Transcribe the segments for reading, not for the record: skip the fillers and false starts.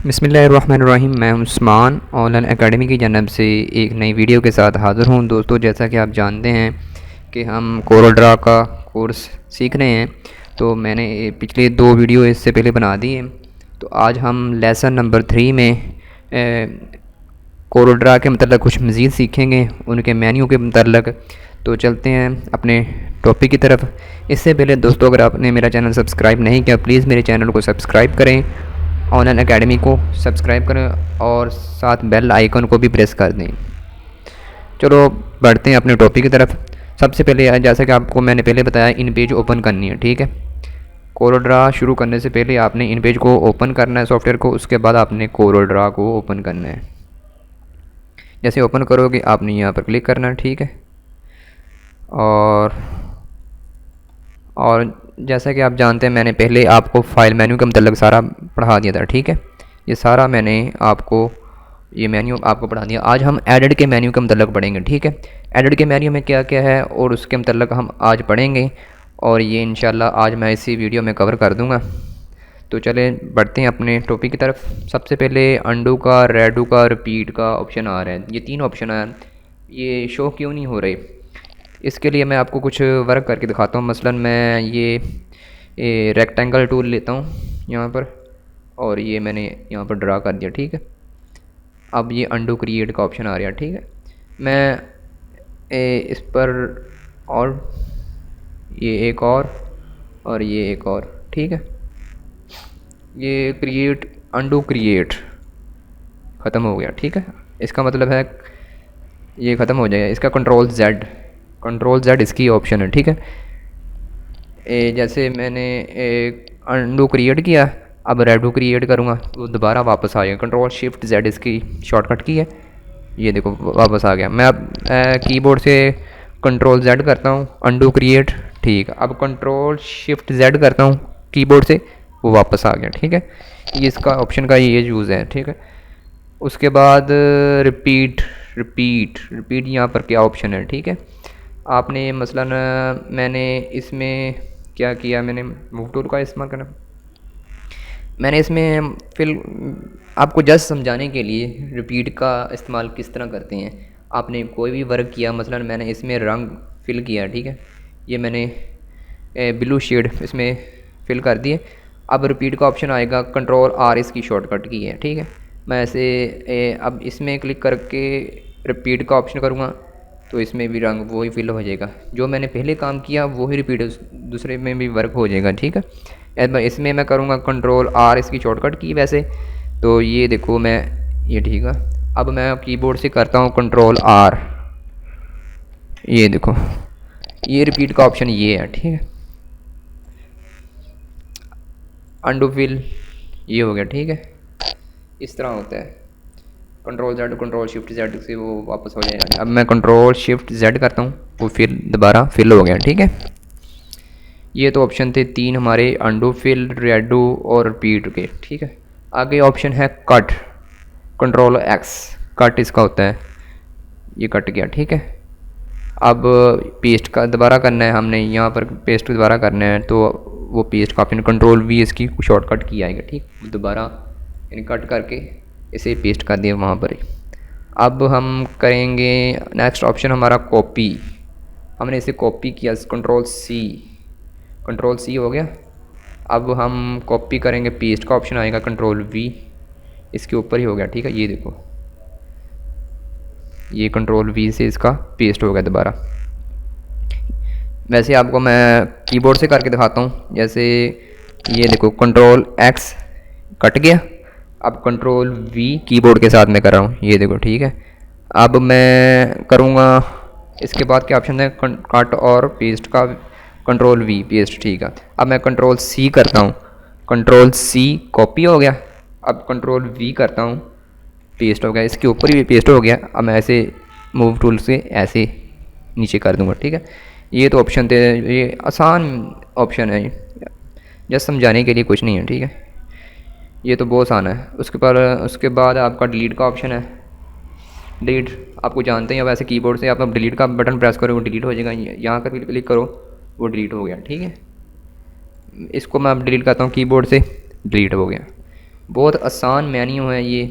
बिस्मिल्लाहिर्रहमानिर्रहीम। मैं हूं उस्मान ऑनलाइन एकेडमी की जानब से एक नई वीडियो के साथ हाज़िर हूं। दोस्तों, जैसा कि आप जानते हैं कि हम कोरल ड्रा का कोर्स सीख रहे हैं, तो मैंने पिछले 2 वीडियो इससे पहले बना दी हैं। तो आज हम लेसन नंबर 3 में कोरल ड्रा के मतलब कुछ मज़ीद सीखेंगे, उनके मेन्यू के मतलब। तो चलते हैं अपने टॉपिक की तरफ। इससे पहले दोस्तों, अगर आपने मेरा चैनल सब्सक्राइब नहीं किया, प्लीज़ मेरे चैनल को सब्सक्राइब करें, ऑनलाइन एकेडमी को सब्सक्राइब करें और साथ बेल आइकन को भी प्रेस कर दें। चलो बढ़ते हैं अपने टॉपिक की तरफ। सबसे पहले जैसा कि आपको मैंने पहले बताया, इन पेज ओपन करनी है, ठीक है। कोरल ड्रा शुरू करने से पहले आपने इन पेज को ओपन करना है सॉफ्टवेयर को, उसके बाद आपने कोरल ड्रा को ओपन करना है। जैसे ओपन करोगे आपने यहाँ पर क्लिक करना है, ठीक है। और जैसा कि आप जानते हैं, मैंने पहले आपको फ़ाइल मेन्यू का मतलब सारा पढ़ा दिया था, ठीक है। ये सारा मैंने आपको ये मेन्यू आपको पढ़ा दिया। आज हम एडिट के मेन्यू का मतलब पढ़ेंगे, ठीक है। एडिट के मेन्यू में क्या क्या है और उसके मतलब हम आज पढ़ेंगे, और ये इंशाल्लाह आज मैं इसी वीडियो में कवर कर दूँगा। तो चले बढ़ते हैं अपने टॉपिक की तरफ। सबसे पहले अंडू का, रेडू का, रिपीट का ऑप्शन आ रहा है। ये 3 ऑप्शन है, ये शो क्यों नहीं हो रहे? इसके लिए मैं आपको कुछ वर्क करके दिखाता हूँ। मसलन मैं ये रेक्टेंगल टूल लेता हूँ यहाँ पर, और ये मैंने यहाँ पर ड्रा कर दिया, ठीक है। अब ये अंडू क्रिएट का ऑप्शन आ रहा है, ठीक है। मैं इस पर और ये एक और ये एक और, ठीक है। ये क्रिएट, अंडू क्रिएट ख़त्म हो गया, ठीक है। इसका मतलब है ये ख़त्म हो जाएगा। इसका कंट्रोल Z इसकी ऑप्शन है, ठीक है। जैसे मैंने अंडू क्रिएट किया, अब रेडू क्रिएट करूँगा तो दोबारा वापस आ जाएगा। कंट्रोल शिफ्ट Z इसकी शॉर्टकट की है, ये देखो वापस आ गया। मैं अब कीबोर्ड से कंट्रोल Z करता हूँ, अंडू क्रिएट, ठीक है। अब कंट्रोल शिफ्ट Z करता हूँ कीबोर्ड से, वो वापस आ गया, ठीक है। ये इसका ऑप्शन का ये यूज़ है, ठीक है। उसके बाद रिपीट यहाँ पर क्या ऑप्शन है, ठीक है। आपने मसलन मैंने इसमें क्या किया, मैंने मूव टूल का इस्तेमाल करना। मैंने इसमें फिल आपको जस्ट समझाने के लिए रिपीट का इस्तेमाल किस तरह करते हैं। आपने कोई भी वर्क किया, मसलन मैंने इसमें रंग फिल किया, ठीक है। ये मैंने ब्लू शेड इसमें फिल कर दिए। अब रिपीट का ऑप्शन आएगा, कंट्रोल R इसकी शॉर्टकट की है, ठीक है। मैं ऐसे अब इसमें क्लिक करके रिपीट का ऑप्शन करूँगा तो इसमें भी रंग वही फिल हो जाएगा। जो मैंने पहले काम किया वही रिपीट दूसरे में भी वर्क हो जाएगा, ठीक है। इसमें मैं करूँगा कंट्रोल R इसकी शॉर्टकट की वैसे, तो ये देखो मैं ये, ठीक है। अब मैं कीबोर्ड से करता हूँ कंट्रोल R, ये देखो ये रिपीट का ऑप्शन ये है, ठीक है। अंडू फिल ये हो गया, ठीक है। इस तरह होता है। Control Z, control shift Z से वो वापस हो जाएगा। अब मैं कंट्रोल शिफ्ट Z करता हूँ, वो फिर दोबारा फिल हो गया, ठीक है। ये तो ऑप्शन थे 3 हमारे, अंडू फिल, रेडू और रिपीट के, ठीक है। आगे ऑप्शन है कट, कंट्रोल X, कट इसका होता है, ये कट गया, ठीक है। अब पेस्ट का दोबारा करना है, हमने यहाँ पर पेस्ट दोबारा करना है, तो वो पेस्ट का ऑप्शन कंट्रोल V इसकी शॉर्टकट की आएगा, ठीक। दोबारा यानी कट करके इसे पेस्ट कर दिया वहाँ पर। अब हम करेंगे नेक्स्ट ऑप्शन हमारा कॉपी। हमने इसे कॉपी किया, कंट्रोल C हो गया। अब हम कॉपी करेंगे, पेस्ट का ऑप्शन आएगा, कंट्रोल V इसके ऊपर ही हो गया, ठीक है। ये देखो ये कंट्रोल V से इसका पेस्ट हो गया दोबारा। वैसे आपको मैं कीबोर्ड से करके दिखाता हूँ। जैसे ये देखो कंट्रोल X कट गया, अब कंट्रोल V कीबोर्ड के साथ मैं कर रहा हूँ, ये देखो, ठीक है। अब मैं करूँगा इसके बाद क्या ऑप्शन है, कट और पेस्ट का, कंट्रोल V पेस्ट, ठीक है। अब मैं कंट्रोल C करता हूँ, कंट्रोल C कॉपी हो गया। अब कंट्रोल V करता हूँ, पेस्ट हो गया, इसके ऊपर भी पेस्ट हो गया। अब मैं ऐसे मूव टूल से ऐसे नीचे कर दूँगा, ठीक है। ये तो ऑप्शन थे, ये आसान ऑप्शन है, जस्ट समझाने के लिए, कुछ नहीं है, ठीक है। ये तो बहुत आसान है। उसके बाद आपका डिलीट का ऑप्शन है। डिलीट आपको जानते हैं, वैसे कीबोर्ड से आप डिलीट का बटन प्रेस करो वो डिलीट हो जाएगा। यहाँ पर क्लिक करो वो डिलीट हो गया, ठीक है। इसको मैं अब डिलीट करता हूँ कीबोर्ड से, डिलीट हो गया। बहुत आसान मेन्यू है ये,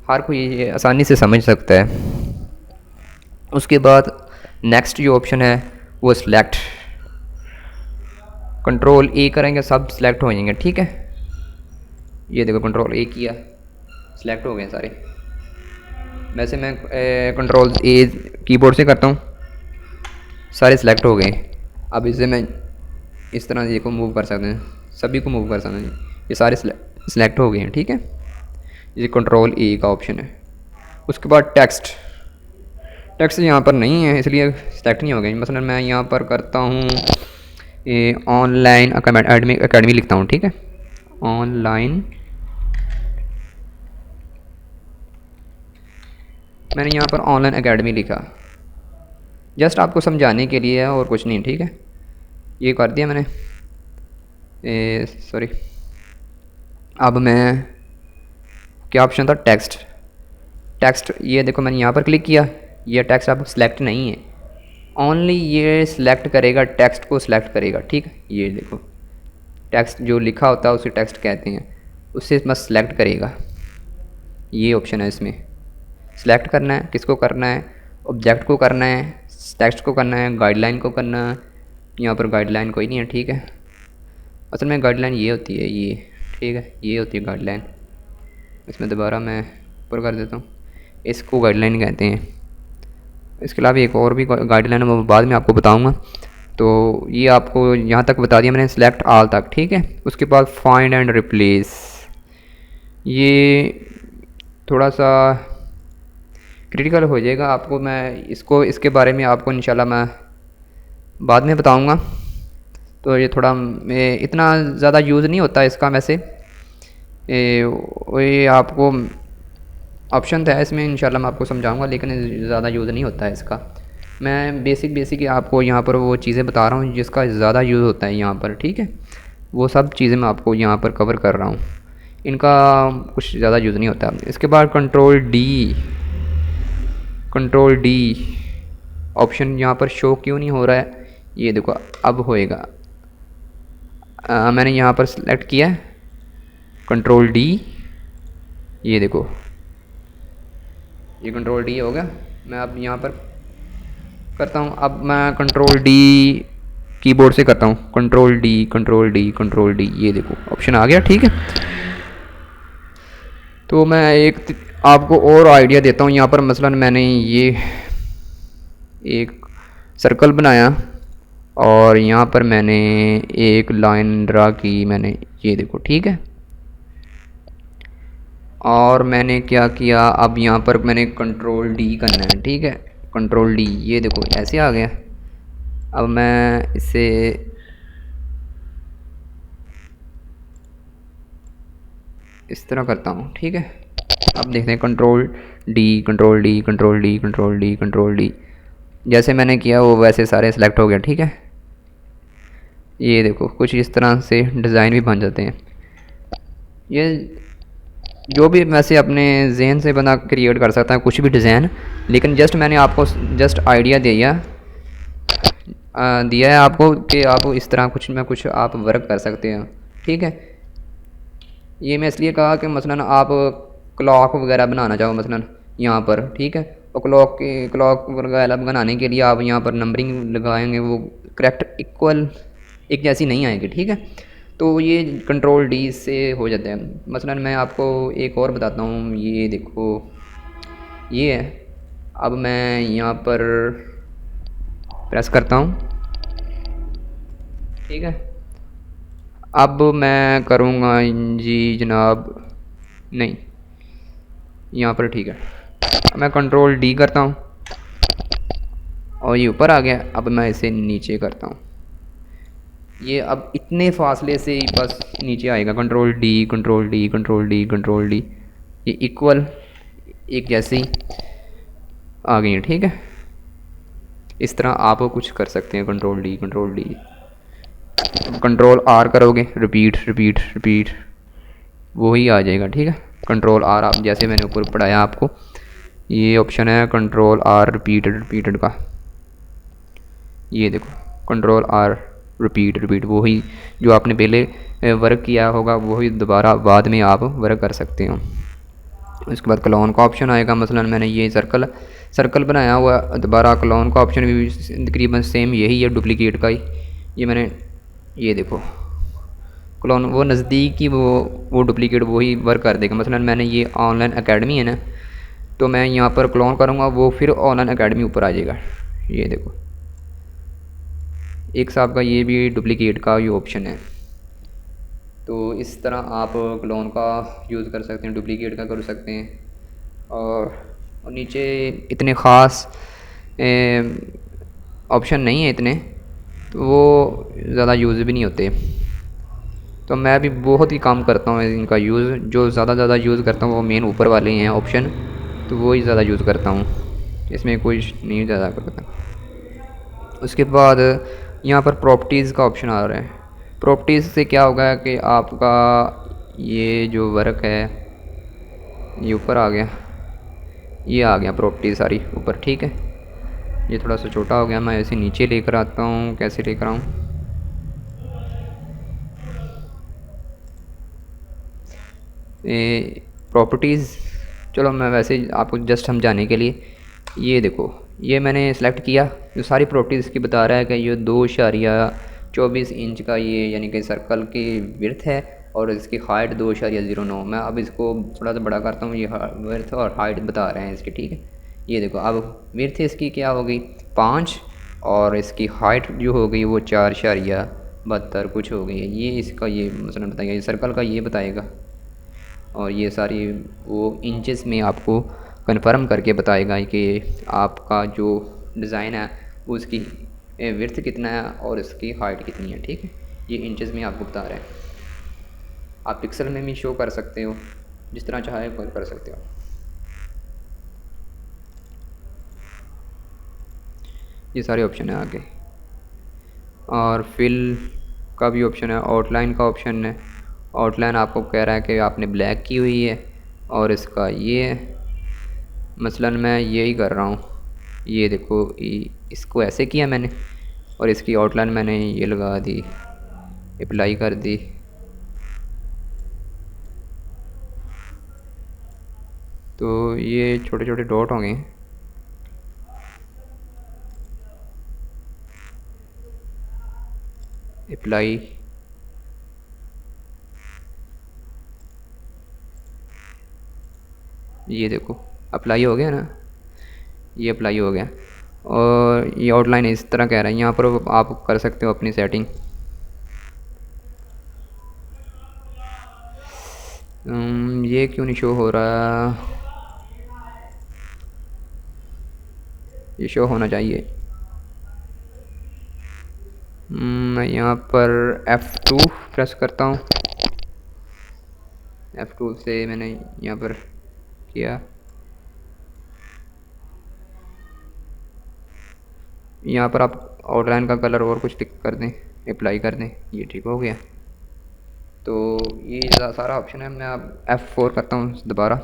हर कोई ये आसानी से समझ सकता है। उसके बाद नेक्स्ट जो ऑप्शन है वो सिलेक्ट, कंट्रोल ए करेंगे सब सिलेक्ट हो जाएंगे, ठीक है। ये देखो कंट्रोल ए किया, सिलेक्ट हो गए सारे। वैसे मैं कंट्रोल ए कीबोर्ड से करता हूँ, सारे सिलेक्ट हो गए। अब इसे मैं इस तरह ये को मूव कर सकते हैं, सभी को मूव कर सकते हैं, ये सारे सिलेक्ट हो गए हैं, ठीक है। ये कंट्रोल ए का ऑप्शन है। उसके बाद टेक्स्ट, टेक्स्ट यहाँ पर नहीं है इसलिए सिलेक्ट नहीं हो गए। मसलन मैं यहाँ पर करता हूँ ऑनलाइन अकेडमी लिखता हूँ, ठीक है। ऑनलाइन, मैंने यहाँ पर ऑनलाइन अकेडमी लिखा, जस्ट आपको समझाने के लिए है और कुछ नहीं, ठीक है। ये कर दिया मैंने, सॉरी। अब मैं, क्या ऑप्शन था, टेक्स्ट, टेक्स्ट ये देखो मैंने यहाँ पर क्लिक किया, ये टेक्स्ट अब सिलेक्ट नहीं है, ओनली ये सिलेक्ट करेगा, टेक्स्ट को सिलेक्ट करेगा, ठीक है। ये देखो टेक्स्ट जो लिखा होता है उसे टेक्स्ट कहते हैं, उससे मस्त सिलेक्ट करेगा। ये ऑप्शन है इसमें, सिलेक्ट करना है, किसको करना है, ऑब्जेक्ट को करना है, टेक्स्ट को करना है, गाइडलाइन को करना है। यहाँ पर गाइडलाइन कोई नहीं है, ठीक है। असल में गाइडलाइन ये होती है, ये, ठीक है, ये होती है गाइडलाइन। इसमें दोबारा मैं ऊपर कर देता हूँ, इसको गाइडलाइन कहते हैं। इसके अलावा एक और भी गाइडलाइन मैं बाद में आपको बताऊँगा। तो ये आपको यहाँ तक बता दिया मैंने, सिलेक्ट ऑल तक, ठीक है। उसके बाद फाइंड एंड रिप्लेस, ये थोड़ा सा क्रिटिकल हो जाएगा आपको, मैं इसको, इसके बारे में आपको इंशाल्लाह मैं बाद में बताऊंगा। तो ये थोड़ा इतना ज़्यादा यूज़ नहीं होता इसका वैसे, ये आपको ऑप्शन था इसमें, इंशाल्लाह मैं आपको समझाऊंगा, लेकिन ज़्यादा यूज़ नहीं होता है इसका। मैं बेसिक आपको यहाँ पर वो चीज़ें बता रहा हूँ जिसका ज़्यादा यूज़ होता है यहाँ पर, ठीक है। वो सब चीज़ें मैं आपको यहाँ पर कवर कर रहा हूँ, इनका कुछ ज़्यादा यूज़ नहीं होता। इसके बाद कंट्रोल डी ऑप्शन यहाँ पर शो क्यों नहीं हो रहा है, ये देखो अब होएगा। मैंने यहाँ पर सिलेक्ट किया है कंट्रोल डी, ये देखो ये कंट्रोल डी हो गया। मैं अब यहाँ पर करता हूँ, अब मैं कंट्रोल डी कीबोर्ड से करता हूँ, कंट्रोल डी, ये देखो ऑप्शन आ गया, ठीक है। तो मैं एक आपको और आइडिया देता हूँ। यहाँ पर मसलन मैंने ये एक सर्कल बनाया और यहाँ पर मैंने एक लाइन ड्रा की मैंने, ये देखो, ठीक है। और मैंने क्या किया, अब यहाँ पर मैंने कंट्रोल डी करना है, ठीक है, कंट्रोल डी, ये देखो ऐसे आ गया। अब मैं इसे इस तरह करता हूँ, ठीक है। अब देखते हैं कंट्रोल डी, जैसे मैंने किया वो वैसे सारे सिलेक्ट हो गया, ठीक है। ये देखो कुछ इस तरह से डिज़ाइन भी बन जाते हैं। ये जो भी वैसे अपने जहन से बंदा क्रिएट कर सकता है कुछ भी डिज़ाइन, लेकिन जस्ट मैंने आपको जस्ट आइडिया दिया है आपको कि आप इस तरह कुछ ना कुछ आप वर्क कर सकते हैं, ठीक है। ये मैं इसलिए कहा कि मसलन आप क्लॉक वगैरह बनाना चाहो मसलन यहाँ पर, ठीक है, और क्लॉक वगैरह बनाने के लिए आप यहाँ पर नंबरिंग लगाएंगे, वो करेक्ट इक्वल एक जैसी नहीं आएगी, ठीक है। तो ये कंट्रोल डी से हो जाता है। मसलन मैं आपको एक और बताता हूँ, ये देखो ये है। अब मैं यहाँ पर प्रेस करता हूँ, ठीक है। अब मैं करूँगा जी जनाब, नहीं यहाँ पर, ठीक है। मैं कंट्रोल डी करता हूँ और ये ऊपर आ गया। अब मैं इसे नीचे करता हूँ, ये अब इतने फासले से बस नीचे आएगा। कंट्रोल डी, ये इक्वल एक जैसे ही आ गई है, ठीक है। इस तरह आप कुछ कर सकते हैं। कंट्रोल डी, कंट्रोल आर करोगे, रिपीट वही आ जाएगा, ठीक है। कंट्रोल आर, आप जैसे मैंने ऊपर पढ़ाया आपको, ये ऑप्शन है कंट्रोल आर रिपीटेड का, ये देखो कंट्रोल आर रिपीट रिपीट, वही जो आपने पहले वर्क किया होगा वही दोबारा बाद में आप वर्क कर सकते हो। इसके बाद क्लोन का ऑप्शन आएगा, मसलन मैंने ये सर्कल सर्कल बनाया हुआ, दोबारा क्लोन का ऑप्शन भी तकरीबन सेम यही है, डुप्लीकेट का ही। ये मैंने, ये देखो क्लोन, वो नज़दीक ही वो डुप्लीकेट वही वर्क कर देगा। मसलन मैंने ये ऑनलाइन एकेडमी है ना, तो मैं यहाँ पर क्लोन करूँगा, वो फिर ऑनलाइन एकेडमी ऊपर आ जाएगा। ये देखो एक साहब का ये भी डुप्लीकेट का ये ऑप्शन है। तो इस तरह आप क्लोन का यूज़ कर सकते हैं, डुप्लीकेट का कर सकते हैं। और नीचे इतने ख़ास ऑप्शन नहीं है इतने, तो वो ज़्यादा यूज़ भी नहीं होते। तो मैं भी बहुत ही कम करता हूँ इनका यूज़, जो ज़्यादा यूज़ करता हूँ वो मेन ऊपर वाले हैं ऑप्शन, तो वो ही ज़्यादा यूज़ करता हूँ, इसमें कुछ नहीं ज़्यादा करता। उसके बाद यहाँ पर प्रॉपर्टीज़ का ऑप्शन आ रहा है। प्रॉपर्टीज़ से क्या होगा कि आपका ये जो वर्क है ये ऊपर आ गया, ये आ गया प्रॉपर्टीज़ सारी ऊपर, ठीक है। ये थोड़ा सा छोटा हो गया, मैं ऐसे नीचे लेकर आता हूँ, कैसे लेकर आऊँ, प्रॉपर्टीज़, चलो मैं वैसे आपको जस्ट समझाने के लिए, ये देखो ये मैंने सेलेक्ट किया, जो सारी प्रॉपर्टीज़ की बता रहा है कि ये 2.24 इंच का ये यानी कि सर्कल की विड्थ है और इसकी हाइट 2.09। मैं अब इसको थोड़ा सा बड़ा करता हूँ, ये विड्थ और हाइट बता रहे हैं इसकी, ठीक है। ये देखो अब विड्थ इसकी क्या हो गई 5 और इसकी हाइट जो हो गई वो 4.72 कुछ हो गई है। ये इसका ये मसलन बताएगा, ये सर्कल का ये बताएगा, और ये सारी वो इंचेस में आपको कंफर्म करके बताएगा कि आपका जो डिज़ाइन है उसकी विड्थ कितना है और इसकी हाइट कितनी है, ठीक है। ये इंचेस में आपको बता रहे हैं। आप पिक्सल में भी शो कर सकते हो, जिस तरह चाहे कर सकते हो। ये सारे ऑप्शन है आगे, और फिल का भी ऑप्शन है, आउटलाइन का ऑप्शन है। आउटलाइन आपको कह रहा है कि आपने ब्लैक की हुई है, और इसका ये है, मसलन मैं यही कर रहा हूँ, ये देखो इसको ऐसे किया मैंने, और इसकी आउटलाइन मैंने ये लगा दी, अप्लाई कर दी। तो ये छोटे छोटे डॉट होंगे, अप्लाई, ये देखो अप्लाई हो गया ना, ये अप्लाई हो गया। और ये आउटलाइन इस तरह कह रहा है, यहाँ पर आप कर सकते हो अपनी सेटिंग। ये क्यों नहीं शो हो रहा, ये शो होना चाहिए। मैं यहाँ पर F2 प्रेस करता हूँ, F2 से मैंने यहाँ पर किया, यहाँ पर आप आउटलाइन का कलर और कुछ टिक कर दें, अप्लाई कर दें, ये ठीक हो गया। तो ये सारा ऑप्शन है। मैं अब F4 करता हूँ दोबारा,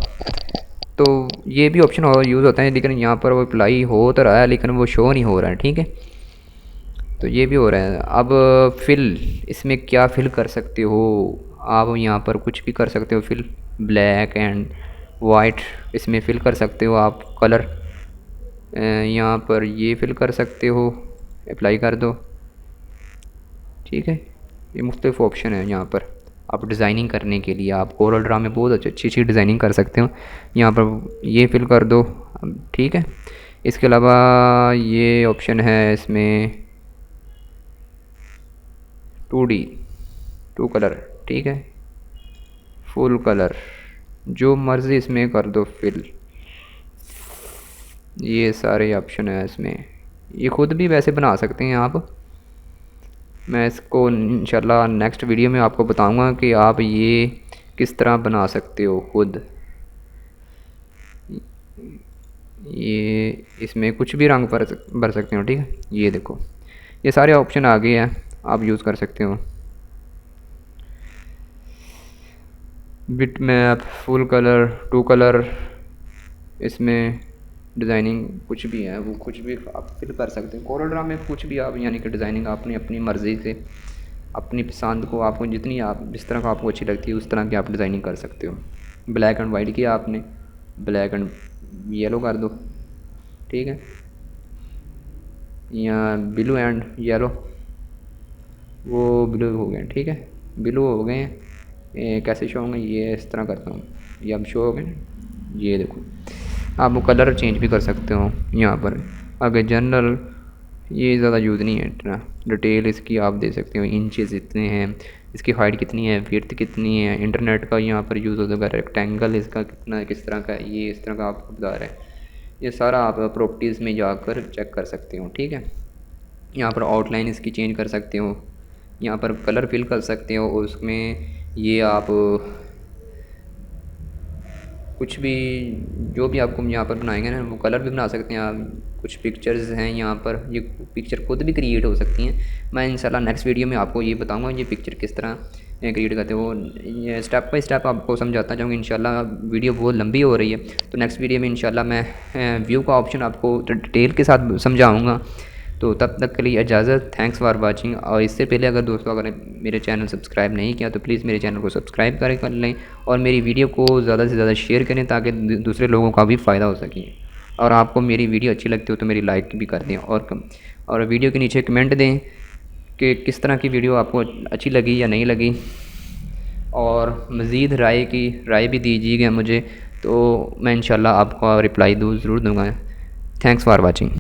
तो ये भी ऑप्शन और यूज़ होता है, लेकिन यहाँ पर वो अप्लाई हो तो रहा है लेकिन वो शो नहीं हो रहा है, ठीक है। तो ये भी हो रहा है। अब फिल, इसमें क्या फिल कर सकते हो आप, यहाँ पर कुछ भी कर सकते हो फिल, ब्लैक एंड वाइट इसमें फिल कर सकते हो आप कलर। यहाँ पर ये फिल कर सकते हो, अप्लाई कर दो, ठीक है। ये मुख्तलिफ ऑप्शन है यहाँ पर आप डिज़ाइनिंग करने के लिए, आप कोरल ड्रा में बहुत अच्छी अच्छी डिज़ाइनिंग कर सकते हो। यहाँ पर ये फिल कर दो, ठीक है। इसके अलावा ये ऑप्शन है इसमें 2D, 2 कलर, ठीक है, फुल कलर, जो मर्ज़ी इसमें कर दो फिल। ये सारे ऑप्शन है इसमें, ये ख़ुद भी वैसे बना सकते हैं आप। मैं इसको इंशाल्लाह नेक्स्ट वीडियो में आपको बताऊंगा कि आप ये किस तरह बना सकते हो खुद। ये इसमें कुछ भी रंग भर सकते हो, ठीक है। ये देखो ये सारे ऑप्शन आ गए हैं, आप यूज़ कर सकते हो। Bit map, full colour, 2 colour, इसमें डिज़ाइनिंग कुछ भी है वो कुछ भी आप फिल कर सकते हैं। कोरल ड्रा में कुछ भी आप यानी कि डिज़ाइनिंग आपने अपनी मर्ज़ी से अपनी पसंद को आपको जितनी आप जिस तरह का आपको अच्छी लगती है उस तरह की आप डिज़ाइनिंग कर सकते हो। ब्लैक एंड वाइट किया आपने, ब्लैक एंड येलो कर दो, ठीक है, या ब्लू एंड येलो, वो ब्लू हो गए, ठीक है, ब्लू हो गए। कैसे शो होंगे, ये इस तरह करता हूँ, ये अब शो हो गए। ये देखो आप वो कलर चेंज भी कर सकते हो यहाँ पर। आगे जनरल ये ज़्यादा यूज़ नहीं है इतना, डिटेल इसकी आप दे सकते हो, इंचेस इतने हैं, इसकी हाइट कितनी है, विड्थ कितनी है, इंटरनेट का यहाँ पर यूज़ होगा, रेक्टेंगल इसका कितना है, किस तरह का है, ये इस तरह का आपको बता रहा है। ये सारा आप प्रॉपर्टीज़ में जाकर चेक कर सकते हो, ठीक है। यहाँ पर आउटलाइन इसकी चेंज कर सकते हो, यहाँ पर कलर फिल कर सकते हो, उसमें ये आप कुछ भी जो भी आपको यहाँ पर बनाएंगे ना वो कलर भी बना सकते हैं आप। कुछ पिक्चर्स हैं यहाँ पर, ये पिक्चर खुद भी क्रिएट हो सकती हैं। मैं इंशाल्लाह नेक्स्ट वीडियो में आपको ये बताऊँगा ये पिक्चर किस तरह क्रिएट करते हैं, वो ये स्टेप बाय स्टेप आपको समझाता जाऊँगा इंशाल्लाह। वीडियो बहुत लंबी हो रही है तो नेक्स्ट वीडियो में इंशाल्लाह मैं व्यू का ऑप्शन आपको डिटेल के साथ समझाऊँगा। तो तब तक के लिए इजाज़त, थैंक्स फॉर वाचिंग। और इससे पहले अगर दोस्तों अगर मेरे चैनल सब्सक्राइब नहीं किया तो प्लीज़ मेरे चैनल को सब्सक्राइब कर लें और मेरी वीडियो को ज़्यादा से ज़्यादा शेयर करें ताकि दूसरे लोगों का भी फ़ायदा हो सके। और आपको मेरी वीडियो अच्छी लगती हो तो मेरी लाइक भी कर दें और वीडियो के नीचे कमेंट दें कि किस तरह की वीडियो आपको अच्छी लगी या नहीं लगी, और मज़ीद राय भी दीजिएगा मुझे, तो मैं इंशाल्लाह आपको रिप्लाई ज़रूर दूँगा। Thanks for watching.